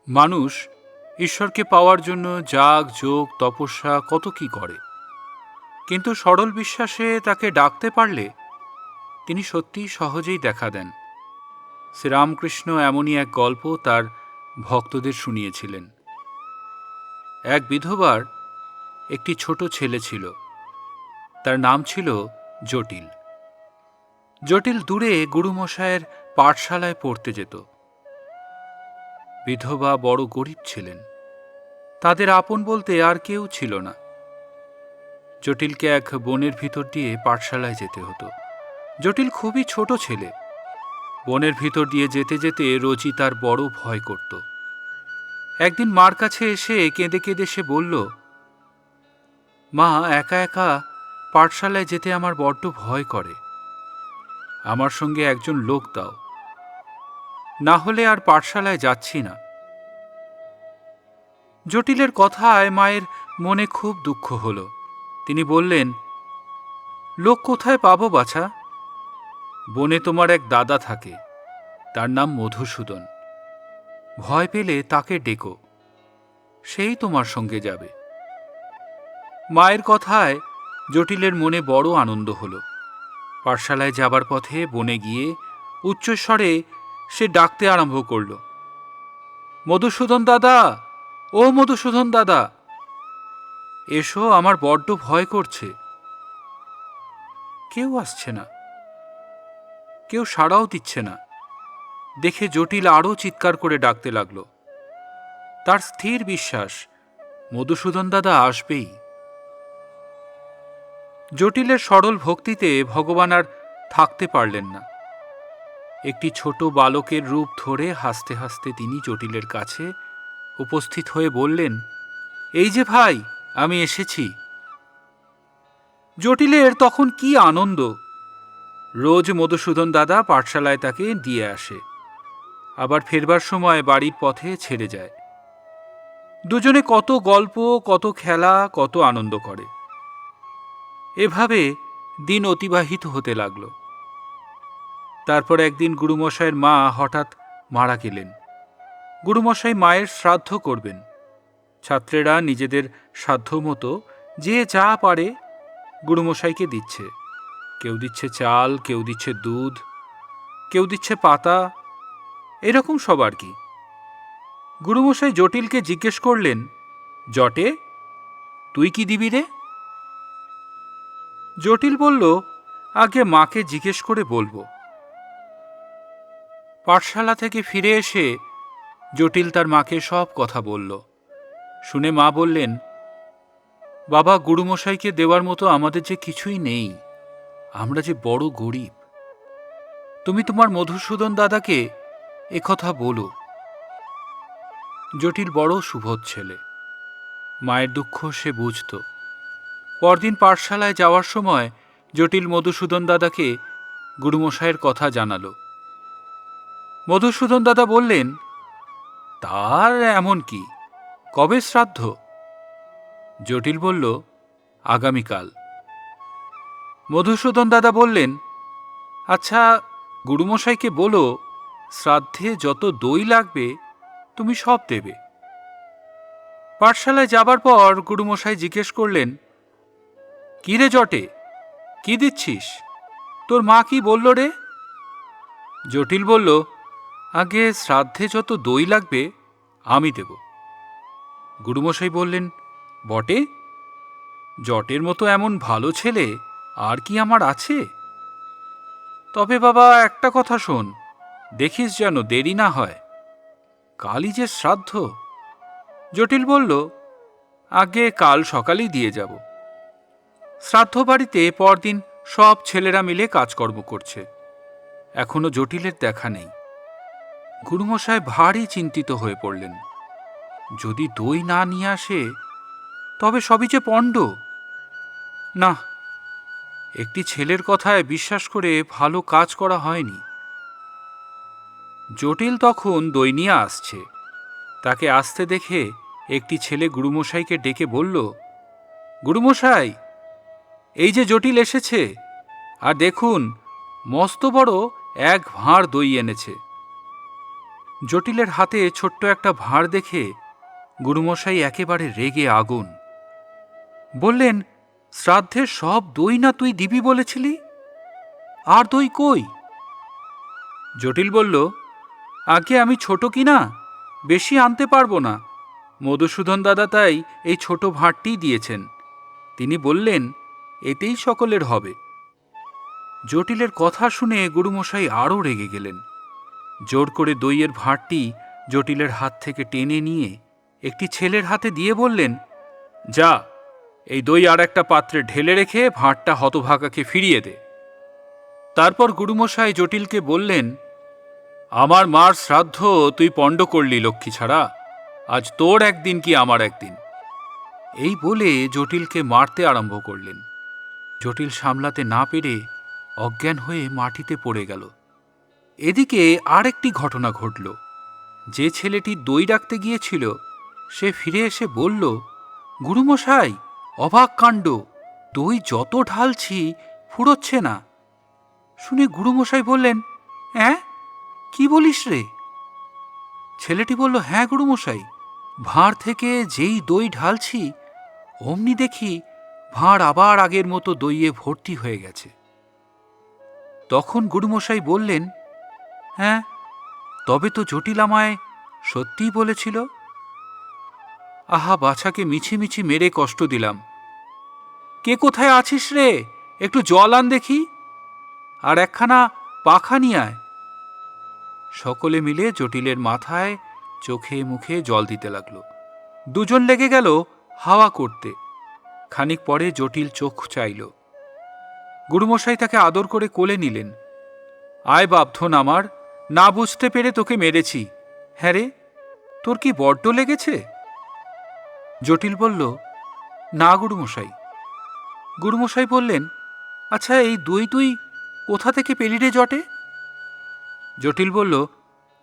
মানুষ ঈশ্বরকে পাওয়ার জন্য যাগ যোগ তপস্যা কত কি করে, কিন্তু সরল বিশ্বাসে তাকে ডাকতে পারলে তিনি সত্যিই সহজেই দেখা দেন। শ্রীরামকৃষ্ণ এমনই এক গল্প তার ভক্তদের শুনিয়েছিলেন। এক বিধবার একটি ছোট ছেলে ছিল, তার নাম ছিল জটিল। জটিল দূরে গুরুমশায়ের পাঠশালায় পড়তে যেত। বিধবা বড় গরিব ছিলেন, তাদের আপন বলতে আর কেউ ছিল না। জটিলকে এক বনের ভিতর দিয়ে পাঠশালায় যেতে হতো। জটিল খুবই ছোট ছেলে। বনের ভিতর দিয়ে যেতে যেতে রোজই তার বড় ভয় করত। একদিন মার কাছে এসে কেঁদে কেঁদে সে বলল, মা, একা একা পাঠশালায় যেতে আমার বড্ড ভয় করে। আমার সঙ্গে একজন লোক দাও, না হলে আর পাঠশালায় যাচ্ছি না। জটিলের কথায় মায়ের মনে খুব দুঃখ হল। তিনি বললেন, লোক কোথায় পাবো বাছা? বনে তোমার এক দাদা থাকে, তার নাম মধুসূদন। ভয় পেলে তাকে ডেকো, সেই তোমার সঙ্গে যাবে। মায়ের কথায় জটিলের মনে বড় আনন্দ হল। পাঠশালায় যাবার পথে বনে গিয়ে উচ্চস্বরে সে ডাকতে আরম্ভ করল, মধুসূদন দাদা, ও মধুসূদন দাদা, এসো, আমার বড্ড ভয় করছে। কেউ আসছে না, কেউ সাড়াও দিচ্ছে না। দেখে জটিল আরও চিৎকার করে ডাকতে লাগল। তার স্থির বিশ্বাস, মধুসূদন দাদা আসবেই। জটিলের সরল ভক্তিতে ভগবান আর থাকতে পারলেন না। একটি ছোট বালকের রূপ ধরে হাসতে হাসতে তিনি জটিলের কাছে উপস্থিত হয়ে বললেন, এই যে ভাই, আমি এসেছি। জটিলের তখন কি আনন্দ! রোজ মধুসূদন দাদা পাঠশালায় তাকে দিয়ে আসে, আবার ফেরবার সময় বাড়ির পথে ছেড়ে যায়। দুজনে কত গল্প, কত খেলা, কত আনন্দ করে। এভাবে দিন অতিবাহিত হতে লাগল। তারপর একদিন গুরুমশাইয়ের মা হঠাৎ মারা গেলেন। গুরুমশাই মায়ের শ্রাদ্ধ করবেন। ছাত্রেরা নিজেদের সাধ্যমতো যে যা পারে গুরুমশাইকে দিচ্ছে। কেউ দিচ্ছে চাল, কেউ দিচ্ছে দুধ, কেউ দিচ্ছে পাতা, এরকম সব আর কি। গুরুমশাই জটিলকে জিজ্ঞেস করলেন, জটে, তুই কি দিবি রে? জটিল বলল, আগে মাকে জিজ্ঞেস করে বলবো। পাঠশালা থেকে ফিরে এসে জটিল তার মাকে সব কথা বলল। শুনে মা বললেন, বাবা, গুরুমশাইকে দেওয়ার মতো আমাদের যে কিছুই নেই, আমরা যে বড় গরিব। তুমি তোমার মধুসূদন দাদাকে একথা বলো। জটিল বড় সুবোধ ছেলে, মায়ের দুঃখ সে বুঝত। পরদিন পাঠশালায় যাওয়ার সময় জটিল মধুসূদন দাদাকে গুরুমশাইয়ের কথা জানাল। মধুসূদন দাদা বললেন, তার এমন কি, কবে শ্রাদ্ধ? জটিল বলল, আগামীকাল। মধুসূদন দাদা বললেন, আচ্ছা, গুরুমশাইকে বলো শ্রাদ্ধে যত দই লাগবে তুমি সব দেবে। পাঠশালায় যাবার পর গুরুমশাই জিজ্ঞেস করলেন, কি রে জটে, কি দিচ্ছিস? তোর মা কি বলল রে? জটিল বলল, আগে শ্রাদ্ধে যত দই লাগবে আমি দেব। গুরুমশাই বললেন, বটে? জটের মতো এমন ভালো ছেলে আর কি আমার আছে? তবে বাবা, একটা কথা শোন, দেখিস যেন দেরি না হয়, কালই যে শ্রাদ্ধ। জটিল বলল, আগে কাল সকালেই দিয়ে যাব। শ্রাদ্ধ বাড়িতে পরদিন সব ছেলেরা মিলে কাজকর্ম করছে। এখনো জটিলের দেখা নেই। গুরুমশাই ভারী চিন্তিত হয়ে পড়লেন। যদি দই না নিয়ে আসে তবে সবই যে পণ্ড। না, একটি ছেলের কথায় বিশ্বাস করে ভালো কাজ করা হয়নি। জটিল তখন দই নিয়ে আসছে। তাকে আসতে দেখে একটি ছেলে গুরুমশাইকে ডেকে বলল, গুরুমশাই, এই যে জটিল এসেছে, আর দেখুন মস্ত বড় এক ভাঁড় দই এনেছে। জটিলের হাতে ছোট্ট একটা ভাঁড় দেখে গুরুমশাই একেবারে রেগে আগুন। বললেন, শ্রাদ্ধের সব দই না তুই দিবি বলেছিলি? আর দই কই? জটিল বলল, আগে আমি ছোট কিনা, বেশি আনতে পারবো না। মধুসূদন দাদা তাই এই ছোট ভাঁড়টিই দিয়েছেন। তিনি বললেন, এতেই সকলের হবে। জটিলের কথা শুনে গুরুমশাই আরও রেগে গেলেন। জোর করে দইয়ের ভাঁড়টি জটিলের হাত থেকে টেনে নিয়ে একটি ছেলের হাতে দিয়ে বললেন, যা, এই দই আর একটা পাত্রে ঢেলে রেখে ভাঁড়টা হতভাগাকে ফিরিয়ে দে। তারপর গুরুমশাই জটিলকে বললেন, আমার মার শ্রাদ্ধ তুই পণ্ড করলি লক্ষ্মী ছাড়া, আজ তোর একদিন কি আমার একদিন। এই বলে জটিলকে মারতে আরম্ভ করলেন। জটিল সামলাতে না পেরে অজ্ঞান হয়ে মাটিতে পড়ে গেল। এদিকে আরেকটি ঘটনা ঘটল। যে ছেলেটি দই রাখতে গিয়েছিল সে ফিরে এসে বলল, গুরুমশাই, অবাক কাণ্ড, দই যত ঢালছি ফুরোচ্ছে না। শুনে গুরুমশাই বললেন, হ্যাঁ, কি বলিস রে? ছেলেটি বলল, হ্যাঁ গুরুমশাই, ভাঁড় থেকে যেই দই ঢালছি অমনি দেখি ভাঁড় আবার আগের মতো দইয়ে ভর্তি হয়ে গেছে। তখন গুরুমশাই বললেন, হ্যাঁ, তবে তো জটিল আমায় সত্যিই বলেছিল। আহা, বাছাকে মিছিমিছি মেরে কষ্ট দিলাম। কে কোথায় আছিস রে? একটু জল আন দেখি, আর একখানা পাখা নিয়ে আয়। সকলে মিলে জটিলের মাথায়, চোখে মুখে জল দিতে লাগল। দুজন লেগে গেল হাওয়া করতে। খানিক পরে জটিল চোখ চাইল। গুরুমশাই তাকে আদর করে কোলে নিলেন। আয় বাপধন আমার, না বুঝতে পেরে তোকে মেরেছি। হ্যাঁ রে, তোর কি বড্ড লেগেছে? জটিল বলল, না গুরুমশাই। গুরুমশাই বললেন, আচ্ছা, এই দই তুই কোথা থেকে পেলি রে জটে? জটিল বলল,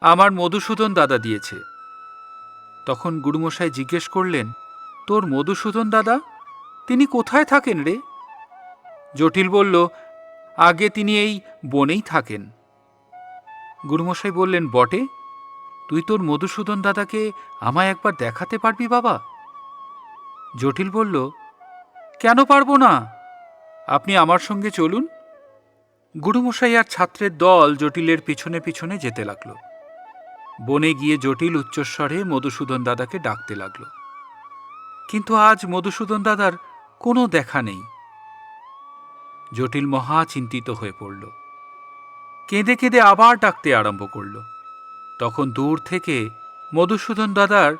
আমার মধুসূদন দাদা দিয়েছে। তখন গুরুমশাই জিজ্ঞেস করলেন, তোর মধুসূদন দাদা, তিনি কোথায় থাকেন রে? জটিল বলল, আগে তিনি এই বনেই থাকেন। গুরুমশাই বললেন, বটে, তুই তোর মধুসূদন দাদাকে আমায় একবার দেখাতে পারবি বাবা? জটিল বলল, কেন পারবো না, আপনি আমার সঙ্গে চলুন। গুরুমশাই আর ছাত্রের দল জটিলের পিছনে পিছনে যেতে লাগল। বনে গিয়ে জটিল উচ্চস্বরে মধুসূদন দাদাকে ডাকতে লাগল। কিন্তু আজ মধুসূদন দাদার কোনো দেখা নেই। জটিল মহা চিন্তিত হয়ে পড়ল। কেঁদে কেঁদে আবার ডাকতে আরম্ভ করল। তখন দূর থেকে মধুসূদন দাদার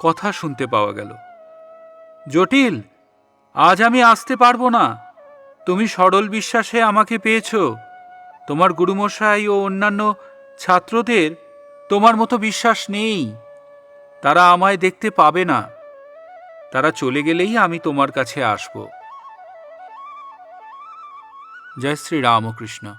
কথা শুনতে পাওয়া গেল। জটিল, আজ আমি আসতে পারবো না। তুমি সরল বিশ্বাসে আমাকে পেয়েছ। তোমার গুরুমশাই ও অন্যান্য ছাত্রদের তোমার মতো বিশ্বাস নেই। তারা আমায় দেখতে পাবে না। তারা চলে গেলেই আমি তোমার কাছে আসব। জয় শ্রী রামকৃষ্ণ।